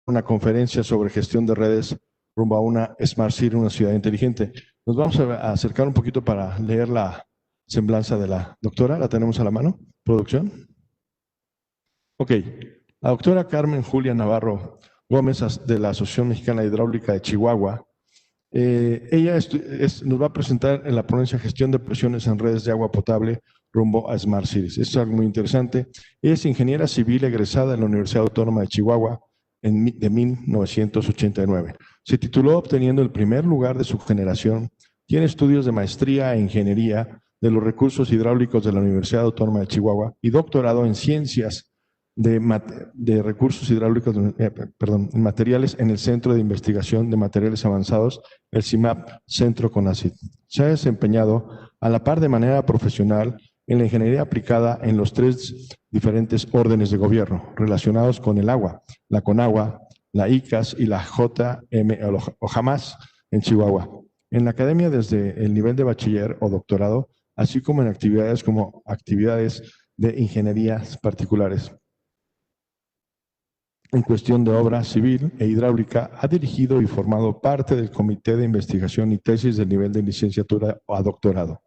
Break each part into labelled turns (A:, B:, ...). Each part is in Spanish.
A: una conferencia sobre gestión de redes rumbo a una Smart City, una ciudad inteligente. Nos vamos a acercar un poquito para leer la semblanza de la doctora. ¿La tenemos a la mano? ¿Producción? Ok. La doctora Carmen Julia Navarro Gómez, de la Asociación Mexicana de Hidráulica de Chihuahua. Ella nos va a presentar en la ponencia Gestión de Presiones en Redes de Agua Potable rumbo a Smart Cities. Esto es algo muy interesante. Ella es ingeniera civil egresada de la Universidad Autónoma de Chihuahua de 1989. Se tituló obteniendo el primer lugar de su generación. Tiene estudios de maestría e ingeniería de los recursos hidráulicos de la Universidad Autónoma de Chihuahua y doctorado en ciencias de recursos hidráulicos, en materiales en el Centro de Investigación de Materiales Avanzados, el CIMAP Centro CONACYT. Se ha desempeñado a la par de manera profesional en la ingeniería aplicada en los 3 diferentes órdenes de gobierno relacionados con el agua, la CONAGUA, la ICAS y la JM o JAMAS en Chihuahua. En la academia desde el nivel de bachiller o doctorado, así como en actividades de ingenierías particulares. En cuestión de obra civil e hidráulica, ha dirigido y formado parte del Comité de Investigación y Tesis del nivel de licenciatura o a doctorado,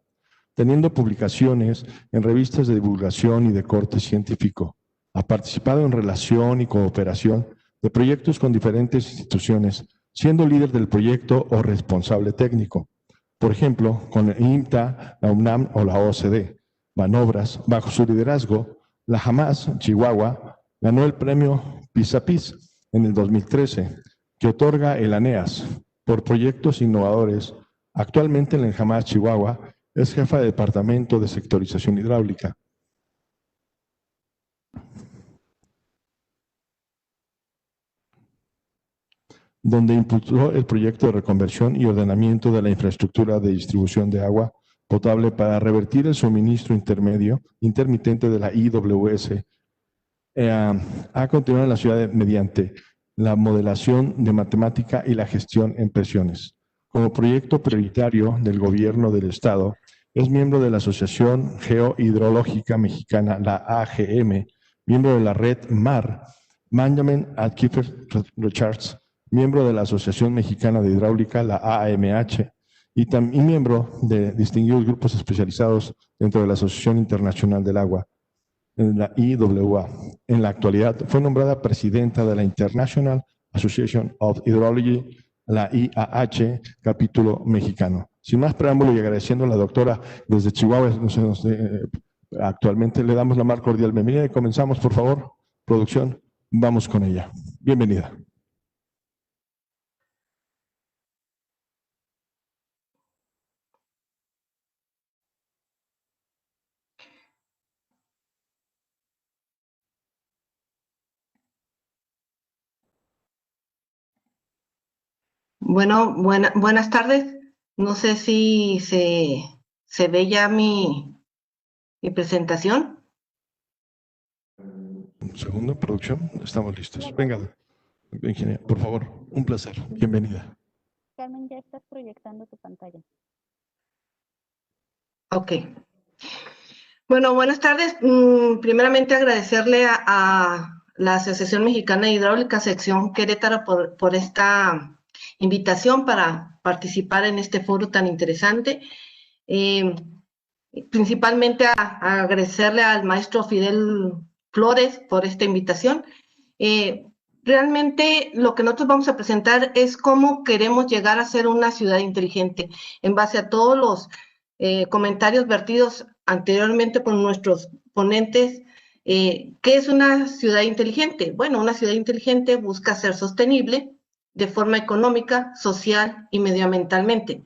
A: teniendo publicaciones en revistas de divulgación y de corte científico. Ha participado en relación y cooperación de proyectos con diferentes instituciones, siendo líder del proyecto o responsable técnico. Por ejemplo, con el INTA, la UNAM o la OCDE. Banobras, bajo su liderazgo, la JAMAS, Chihuahua, ganó el premio PISA-PIS en el 2013, que otorga el ANEAS por proyectos innovadores. Actualmente en el JAMAS Chihuahua es jefa de Departamento de Sectorización Hidráulica. Donde impulsó el proyecto de reconversión y ordenamiento de la infraestructura de distribución de agua potable para revertir el suministro intermitente de la IWS. Ha continuado en la ciudad mediante la modelación de matemática y la gestión en presiones. Como proyecto prioritario del gobierno del Estado, es miembro de la Asociación Geohidrológica Mexicana, la AGM, miembro de la red MAR, Management at Kiefer Richards, miembro de la Asociación Mexicana de Hidráulica, la AMH, y también miembro de distinguidos grupos especializados dentro de la Asociación Internacional del Agua, en la IWA. En la actualidad fue nombrada presidenta de la International Association of Hydrology, la IAH, capítulo mexicano. Sin más preámbulo y agradeciendo a la doctora desde Chihuahua, actualmente le damos la más cordial bienvenida y comenzamos, por favor. Producción, vamos con ella. Bienvenida.
B: Bueno, buenas tardes. No sé si se ve ya mi presentación.
A: Un segundo, producción. Estamos listos. Venga, ingeniera, por favor. Un placer. Bienvenida.
C: Carmen, ya estás proyectando tu pantalla.
B: Ok. Bueno, buenas tardes. Primeramente agradecerle a la Asociación Mexicana de Hidráulica, sección Querétaro, por esta invitación para participar en este foro tan interesante. Principalmente a agradecerle al maestro Fidel Flores por esta invitación. Realmente lo que nosotros vamos a presentar es cómo queremos llegar a ser una ciudad inteligente en base a todos los comentarios vertidos anteriormente por nuestros ponentes. ¿Qué es una ciudad inteligente? Bueno, una ciudad inteligente busca ser sostenible de forma económica, social y medioambientalmente.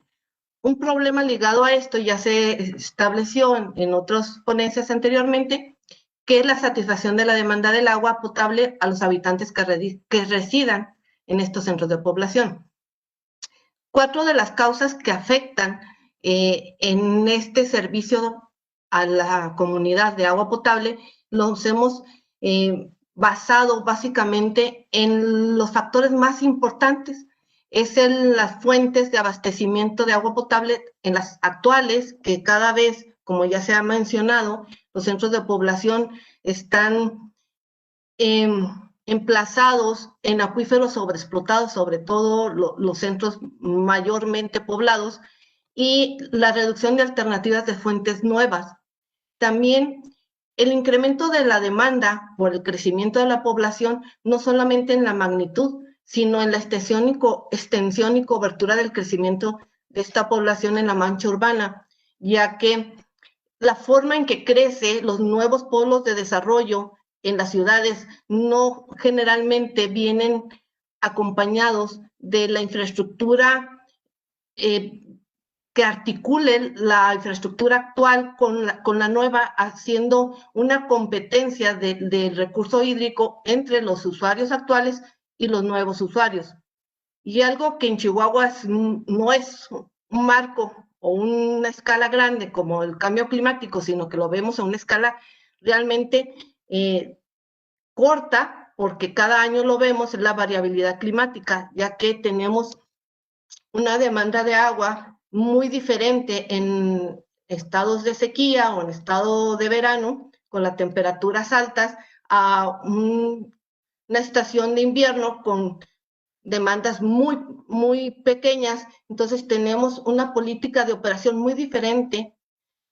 B: Un problema ligado a esto ya se estableció en otras ponencias anteriormente, que es la satisfacción de la demanda del agua potable a los habitantes que residan en estos centros de población. 4 de las causas que afectan en este servicio a la comunidad de agua potable los hemos basado básicamente en los factores más importantes. Es en las fuentes de abastecimiento de agua potable en las actuales, que cada vez, como ya se ha mencionado, los centros de población están emplazados en acuíferos sobreexplotados, sobre todo los centros mayormente poblados, y la reducción de alternativas de fuentes nuevas. También el incremento de la demanda por el crecimiento de la población, no solamente en la magnitud, sino en la extensión y cobertura del crecimiento de esta población en la mancha urbana, ya que la forma en que crece los nuevos polos de desarrollo en las ciudades no generalmente vienen acompañados de la infraestructura que articulen la infraestructura actual con la nueva, haciendo una competencia del recurso hídrico entre los usuarios actuales y los nuevos usuarios. Y algo que en Chihuahua no es un marco o una escala grande como el cambio climático, sino que lo vemos a una escala realmente corta, porque cada año lo vemos, es la variabilidad climática, ya que tenemos una demanda de agua muy diferente en estados de sequía o en estado de verano, con las temperaturas altas, a una estación de invierno con demandas muy pequeñas. Entonces tenemos una política de operación muy diferente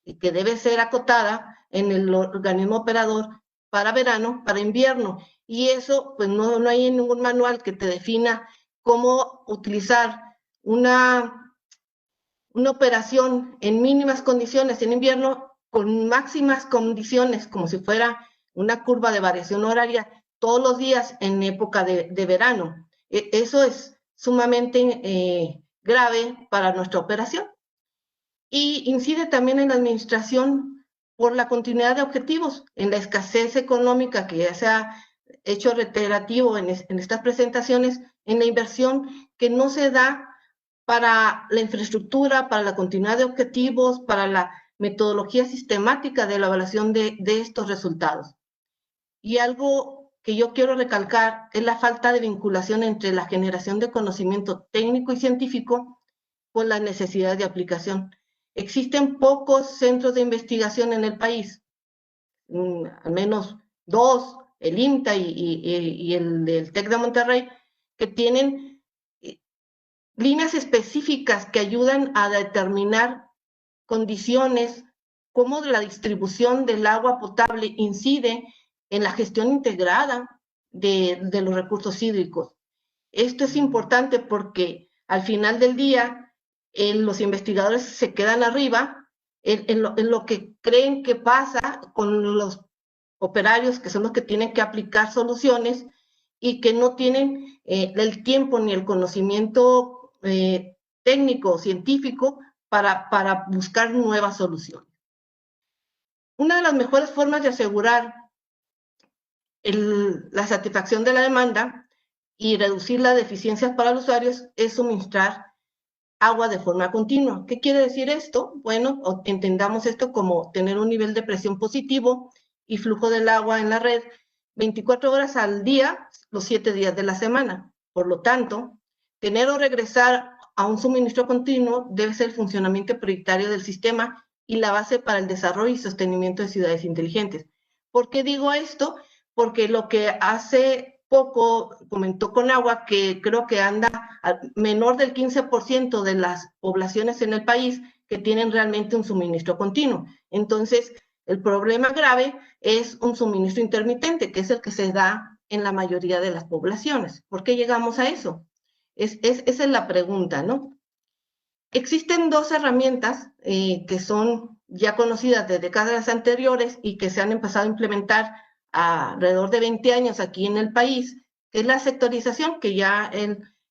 B: y que debe ser acotada en el organismo operador para verano, para invierno. Y eso, pues no hay ningún manual que te defina cómo utilizar una operación en mínimas condiciones en invierno con máximas condiciones, como si fuera una curva de variación horaria todos los días en época de verano. Eso es sumamente grave para nuestra operación. Y incide también en la administración por la continuidad de objetivos, en la escasez económica que ya se ha hecho reiterativo en estas presentaciones, en la inversión que no se da para la infraestructura, para la continuidad de objetivos, para la metodología sistemática de la evaluación de estos resultados. Y algo que yo quiero recalcar es la falta de vinculación entre la generación de conocimiento técnico y científico con las necesidades de aplicación. Existen pocos centros de investigación en el país, al menos 2, el INTA y el del TEC de Monterrey, que tienen líneas específicas que ayudan a determinar condiciones, cómo la distribución del agua potable incide en la gestión integrada de los recursos hídricos. Esto es importante porque al final del día los investigadores se quedan arriba en lo que creen que pasa con los operarios, que son los que tienen que aplicar soluciones y que no tienen el tiempo ni el conocimiento técnico o científico para buscar nuevas soluciones. Una de las mejores formas de asegurar la satisfacción de la demanda y reducir las deficiencias para los usuarios es suministrar agua de forma continua. ¿Qué quiere decir esto? Bueno, entendamos esto como tener un nivel de presión positivo y flujo del agua en la red 24 horas al día, los 7 días de la semana. Por lo tanto, tener o regresar a un suministro continuo debe ser el funcionamiento prioritario del sistema y la base para el desarrollo y sostenimiento de ciudades inteligentes. ¿Por qué digo esto? Porque lo que hace poco comentó Conagua, que creo que anda menor del 15% de las poblaciones en el país que tienen realmente un suministro continuo. Entonces, el problema grave es un suministro intermitente, que es el que se da en la mayoría de las poblaciones. ¿Por qué llegamos a eso? Esa es la pregunta, ¿no? Existen 2 herramientas que son ya conocidas de décadas anteriores y que se han empezado a implementar alrededor de 20 años aquí en el país, que es la sectorización, que ya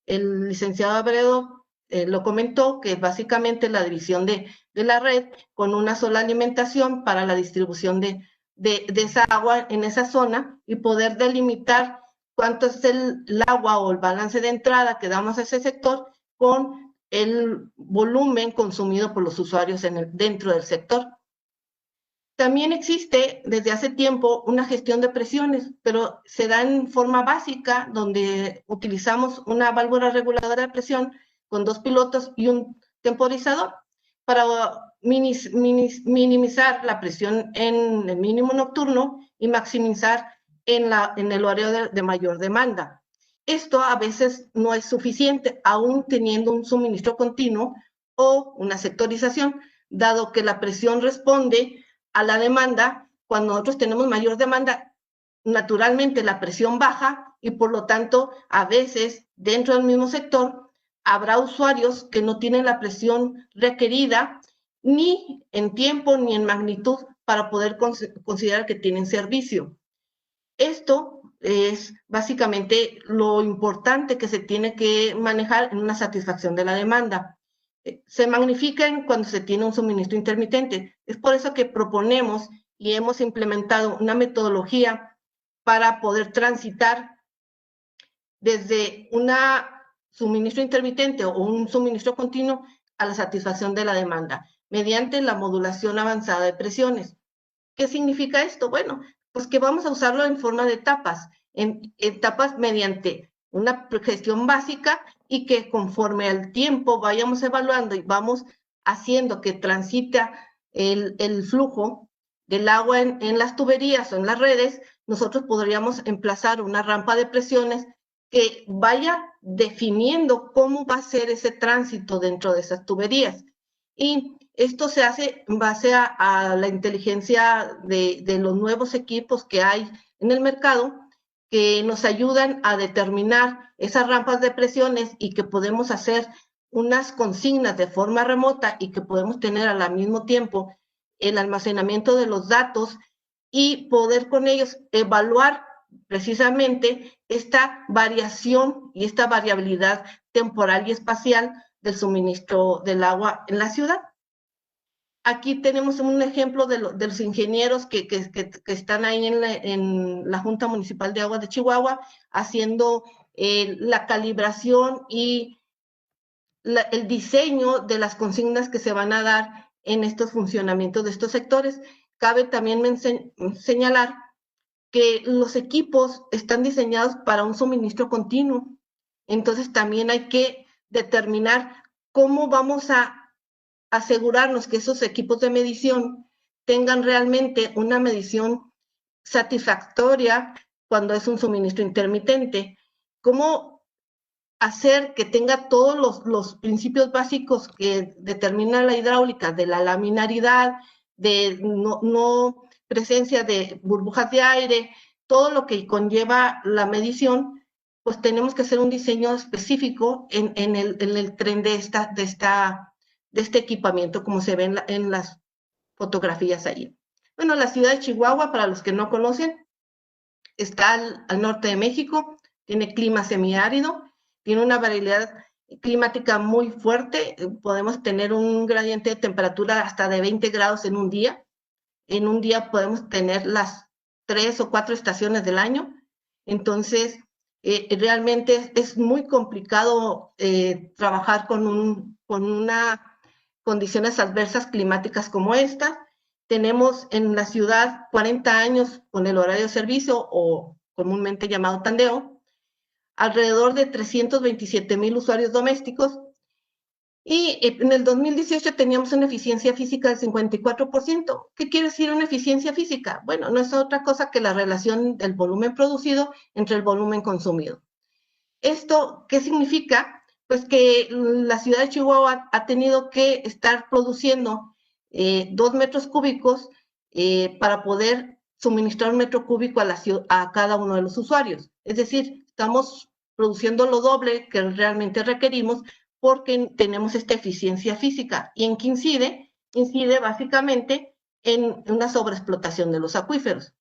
B: el licenciado Abredo lo comentó, que es básicamente la división de la red con una sola alimentación para la distribución de esa agua en esa zona y poder delimitar cuánto es el agua o el balance de entrada que damos a ese sector con el volumen consumido por los usuarios dentro del sector. También existe desde hace tiempo una gestión de presiones, pero se da en forma básica, donde utilizamos una válvula reguladora de presión con 2 pilotos y un temporizador para minimizar la presión en el mínimo nocturno y maximizar en el horario de mayor demanda. Esto a veces no es suficiente, aún teniendo un suministro continuo o una sectorización, dado que la presión responde a la demanda. Cuando nosotros tenemos mayor demanda, naturalmente la presión baja y por lo tanto a veces dentro del mismo sector habrá usuarios que no tienen la presión requerida ni en tiempo ni en magnitud para poder considerar que tienen servicio. Esto es básicamente lo importante que se tiene que manejar en una satisfacción de la demanda. Se magnifican cuando se tiene un suministro intermitente. Es por eso que proponemos y hemos implementado una metodología para poder transitar desde un suministro intermitente o un suministro continuo a la satisfacción de la demanda, mediante la modulación avanzada de presiones. ¿Qué significa esto? Bueno, pues que vamos a usarlo en forma de etapas, en etapas mediante una gestión básica y que conforme al tiempo vayamos evaluando y vamos haciendo que transita el flujo del agua en las tuberías o en las redes, nosotros podríamos emplazar una rampa de presiones que vaya definiendo cómo va a ser ese tránsito dentro de esas tuberías. Y esto se hace en base a la inteligencia de los nuevos equipos que hay en el mercado que nos ayudan a determinar esas rampas de presiones y que podemos hacer unas consignas de forma remota y que podemos tener al mismo tiempo el almacenamiento de los datos y poder con ellos evaluar precisamente esta variación y esta variabilidad temporal y espacial del suministro del agua en la ciudad. Aquí tenemos un ejemplo de los ingenieros que están ahí en la Junta Municipal de Aguas de Chihuahua haciendo la calibración y el diseño de las consignas que se van a dar en estos funcionamientos de estos sectores. Cabe también señalar que los equipos están diseñados para un suministro continuo. Entonces también hay que determinar cómo vamos a asegurarnos que esos equipos de medición tengan realmente una medición satisfactoria cuando es un suministro intermitente. Cómo hacer que tenga todos los principios básicos que determina la hidráulica, de la laminaridad, de no presencia de burbujas de aire, todo lo que conlleva la medición, pues tenemos que hacer un diseño específico en el tren de este equipamiento, como se ve en las fotografías ahí. Bueno, la ciudad de Chihuahua, para los que no conocen, está al norte de México, tiene clima semiárido, tiene una variabilidad climática muy fuerte, podemos tener un gradiente de temperatura hasta de 20 grados en un día. En un día podemos tener las 3 o 4 estaciones del año. Entonces, realmente es muy complicado trabajar con unas condiciones adversas climáticas como esta. Tenemos en la ciudad 40 años con el horario de servicio, o comúnmente llamado tandeo, alrededor de 327,000 usuarios domésticos, y en el 2018 teníamos una eficiencia física del 54%. ¿Qué quiere decir una eficiencia física? Bueno, no es otra cosa que la relación del volumen producido entre el volumen consumido. ¿Esto qué significa? Pues que la ciudad de Chihuahua ha tenido que estar produciendo 2 metros cúbicos para poder suministrar 1 metro cúbico a cada uno de los usuarios. Es decir, estamos produciendo lo doble que realmente requerimos porque tenemos esta eficiencia física. ¿Y en qué incide? Incide básicamente en una sobreexplotación de los acuíferos.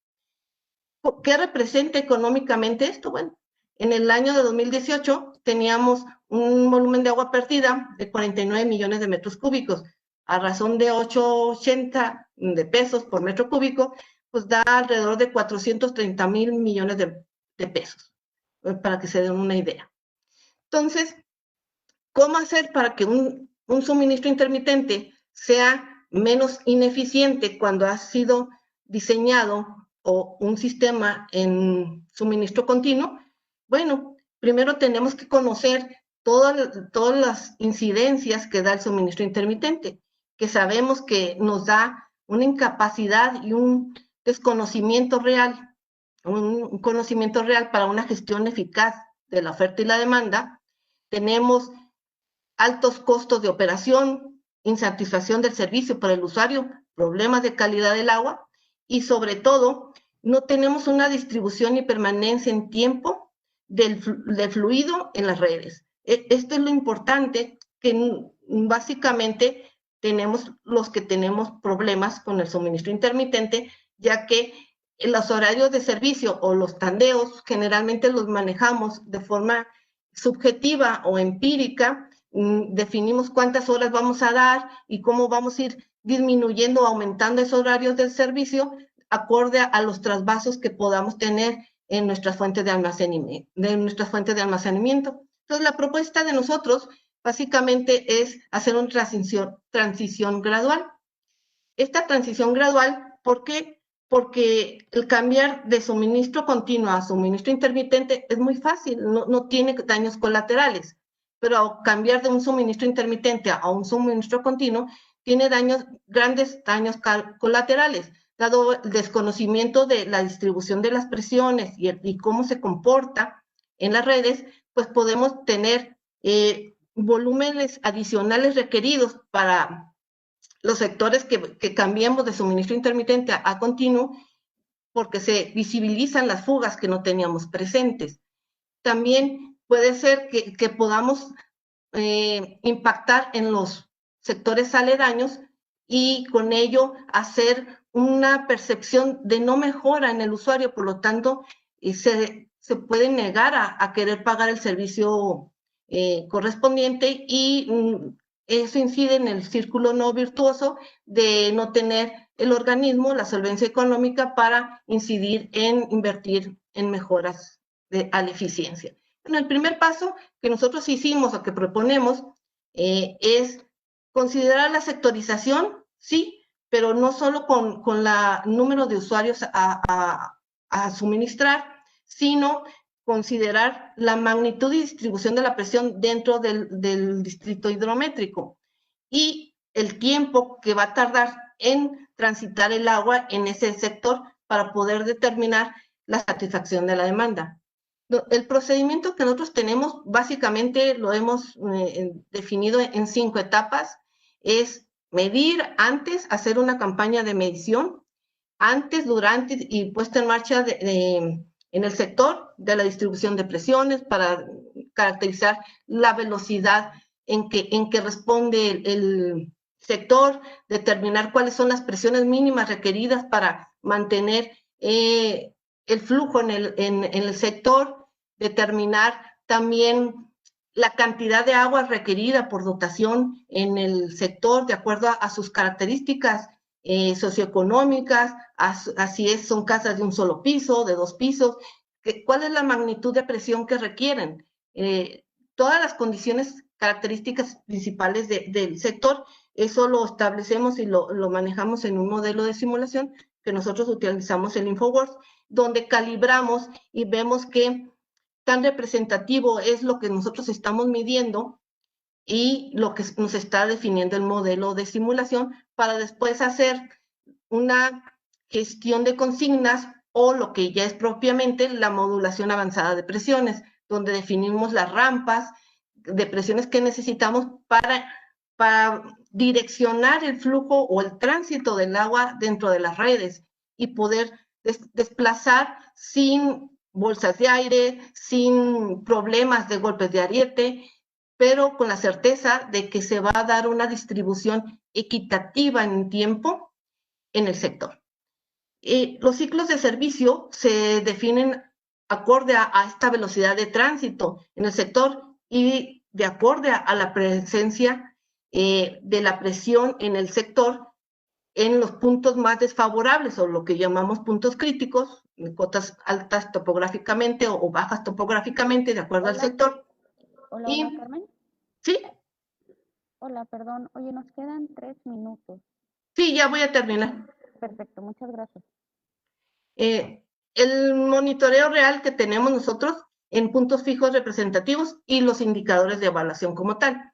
B: ¿Qué representa económicamente esto? Bueno, en el año de 2018 teníamos un volumen de agua perdida de 49 millones de metros cúbicos, a razón de 8.80 de pesos por metro cúbico, pues da alrededor de 430,000 millones de pesos, para que se den una idea. Entonces, ¿cómo hacer para que un suministro intermitente sea menos ineficiente cuando ha sido diseñado o un sistema en suministro continuo? Bueno, primero tenemos que conocer todas las incidencias que da el suministro intermitente, que sabemos que nos da una incapacidad y un desconocimiento real un conocimiento real para una gestión eficaz de la oferta y la demanda. Tenemos altos costos de operación, insatisfacción del servicio por el usuario, problemas de calidad del agua y sobre todo no tenemos una distribución y permanencia en tiempo del fluido en las redes. Esto es lo importante, que básicamente tenemos los que tenemos problemas con el suministro intermitente, ya que los horarios de servicio o los tandeos generalmente los manejamos de forma subjetiva o empírica. Definimos cuántas horas vamos a dar y cómo vamos a ir disminuyendo o aumentando esos horarios del servicio acorde a los trasvasos que podamos tener en nuestras fuentes de almacenamiento. Entonces, la propuesta de nosotros básicamente es hacer una transición gradual. Esta transición gradual, ¿por qué? Porque el cambiar de suministro continuo a suministro intermitente es muy fácil, no tiene daños colaterales, pero cambiar de un suministro intermitente a un suministro continuo tiene grandes daños colaterales, dado el desconocimiento de la distribución de las presiones y cómo se comporta en las redes, pues podemos tener volúmenes adicionales requeridos para los sectores que cambiemos de suministro intermitente a continuo, porque se visibilizan las fugas que no teníamos presentes. También puede ser que podamos impactar en los sectores aledaños y con ello hacer una percepción de no mejora en el usuario, por lo tanto, se puede negar a querer pagar el servicio correspondiente y eso incide en el círculo no virtuoso de no tener el organismo la solvencia económica para incidir en invertir en mejoras a la eficiencia. Bueno, el primer paso que nosotros hicimos o que proponemos es considerar la sectorización, sí, pero no solo con la número de usuarios a suministrar, sino considerar la magnitud y distribución de la presión dentro del distrito hidrométrico y el tiempo que va a tardar en transitar el agua en ese sector para poder determinar la satisfacción de la demanda. El procedimiento que nosotros tenemos, básicamente lo hemos definido en 5 etapas, es medir antes, hacer una campaña de medición, antes, durante y puesta en marcha en el sector de la distribución de presiones para caracterizar la velocidad en que responde el sector, determinar cuáles son las presiones mínimas requeridas para mantener el flujo en el sector, determinar también la cantidad de agua requerida por dotación en el sector de acuerdo a sus características socioeconómicas, así son casas de un solo piso, de 2 pisos, cuál es la magnitud de presión que requieren. Todas las condiciones características principales del sector, eso lo establecemos y lo manejamos en un modelo de simulación que nosotros utilizamos en InfoWorks, donde calibramos y vemos que tan representativo es lo que nosotros estamos midiendo y lo que nos está definiendo el modelo de simulación para después hacer una gestión de consignas o lo que ya es propiamente la modulación avanzada de presiones, donde definimos las rampas de presiones que necesitamos para direccionar el flujo o el tránsito del agua dentro de las redes y poder desplazar sin bolsas de aire, sin problemas de golpes de ariete, pero con la certeza de que se va a dar una distribución equitativa en tiempo en el sector. Los ciclos de servicio se definen acorde a esta velocidad de tránsito en el sector y de acuerdo a la presencia de la presión en el sector en los puntos más desfavorables o lo que llamamos puntos críticos, cotas altas topográficamente o bajas topográficamente de acuerdo al sector.
C: Hola, Carmen.
B: ¿Sí?
C: Hola, perdón. Oye, nos quedan 3 minutos.
B: Sí, ya voy a terminar.
C: Perfecto, muchas gracias.
B: El monitoreo real que tenemos nosotros en puntos fijos representativos y los indicadores de evaluación como tal.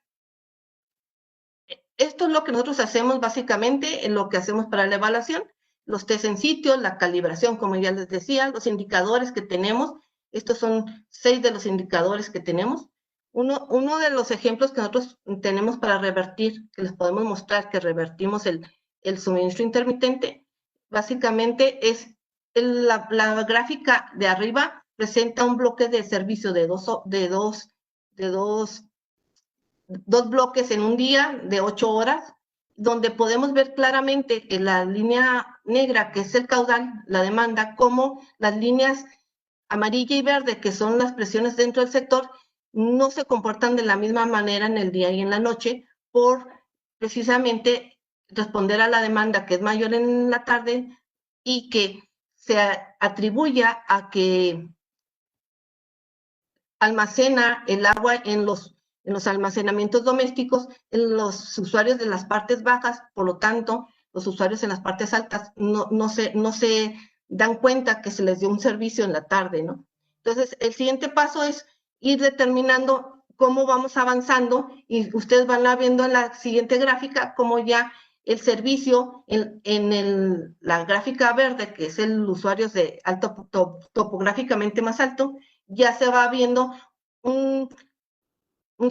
B: Esto es lo que nosotros hacemos básicamente, en lo que hacemos para la evaluación. los test en sitio, la calibración, como ya les decía, los indicadores que tenemos. Estos son 6 de los indicadores que tenemos. Uno de los ejemplos que nosotros tenemos para revertir, que les podemos mostrar que revertimos el suministro intermitente, básicamente es la gráfica de arriba presenta un bloque de servicio de dos bloques en un día de 8 horas, donde podemos ver claramente en la línea negra, que es el caudal, la demanda, como las líneas amarilla y verde, que son las presiones dentro del sector, no se comportan de la misma manera en el día y en la noche, por precisamente responder a la demanda que es mayor en la tarde y que se atribuya a que almacena el agua en los almacenamientos domésticos, en los usuarios de las partes bajas. Por lo tanto, los usuarios en las partes altas no se dan cuenta que se les dio un servicio en la tarde, ¿no? Entonces, el siguiente paso es ir determinando cómo vamos avanzando, y ustedes van viendo en la siguiente gráfica cómo ya el servicio en la gráfica verde, que es el usuario de alto, topográficamente más alto, ya se va viendo un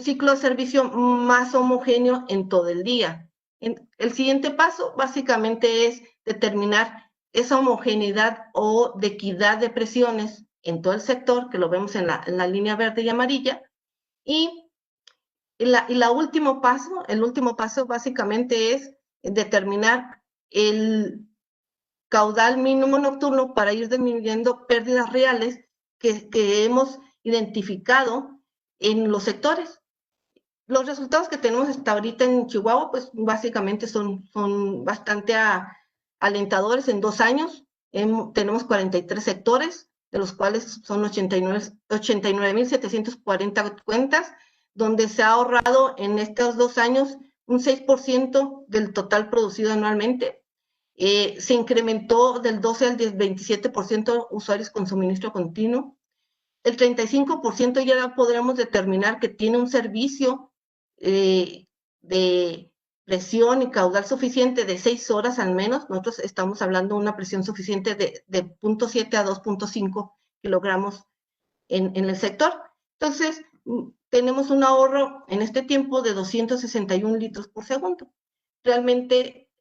B: ciclo de servicio más homogéneo en todo el día. El siguiente paso básicamente es determinar esa homogeneidad o de equidad de presiones en todo el sector, que lo vemos en la línea verde y amarilla. Y el último paso básicamente es determinar el caudal mínimo nocturno para ir disminuyendo pérdidas reales que hemos identificado en los sectores. Los resultados que tenemos hasta ahorita en Chihuahua, pues básicamente son bastante alentadores. En 2 años tenemos 43 sectores, de los cuales son 89,740 cuentas, donde se ha ahorrado en estos 2 años un 6% del total producido anualmente. Se incrementó del 12 al 27% usuarios con suministro continuo. El 35% ya podremos determinar que tiene un servicio de presión y caudal suficiente de 6 horas al menos. Nosotros estamos hablando de una presión suficiente de 0.7 a 2.5 kilogramos en el sector. Entonces, tenemos un ahorro en este tiempo de 261 litros por segundo. Realmente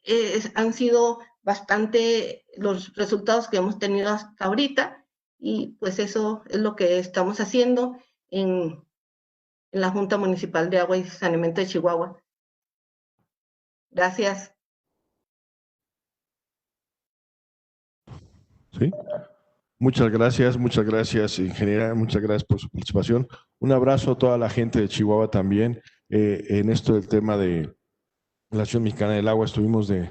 B: han sido bastante los resultados que hemos tenido hasta ahorita, y pues eso es lo que estamos haciendo en la Junta Municipal de Agua y Saneamiento de Chihuahua. Gracias.
A: Sí. Muchas gracias, ingeniera, muchas gracias por su participación. Un abrazo a toda la gente de Chihuahua también. En esto del tema de la Asociación Mexicana del Agua, fuimos de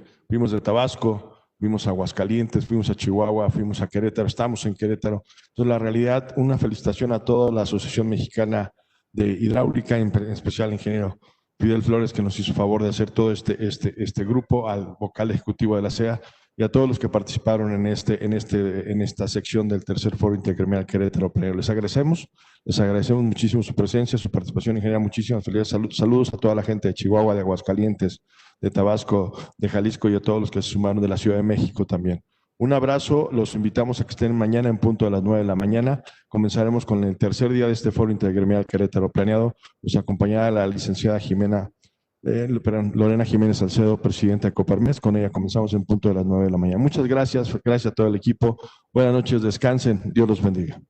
A: Tabasco, fuimos a Aguascalientes, fuimos a Chihuahua, fuimos a Querétaro, estamos en Querétaro. Entonces, la realidad, una felicitación a toda la Asociación Mexicana de Hidráulica, en especial al ingeniero Fidel Flores, que nos hizo favor de hacer todo este grupo, al vocal ejecutivo de la CEA, y a todos los que participaron en esta sección del tercer foro intergremial Querétaro Planeado. Les agradecemos muchísimo su presencia, su participación, ingeniera. Muchísimas felicidades. Saludos a toda la gente de Chihuahua, de Aguascalientes, de Tabasco, de Jalisco, y a todos los que se sumaron de la Ciudad de México también. Un abrazo, los invitamos a que estén mañana en punto a las 9 de la mañana. Comenzaremos con el tercer día de este foro intergremial Querétaro Planeado. Nos acompañará la licenciada Lorena Jiménez Salcedo, presidenta de Coparmex. Con ella comenzamos en punto de las 9 de la mañana. Muchas gracias a todo el equipo. Buenas noches, descansen. Dios los bendiga.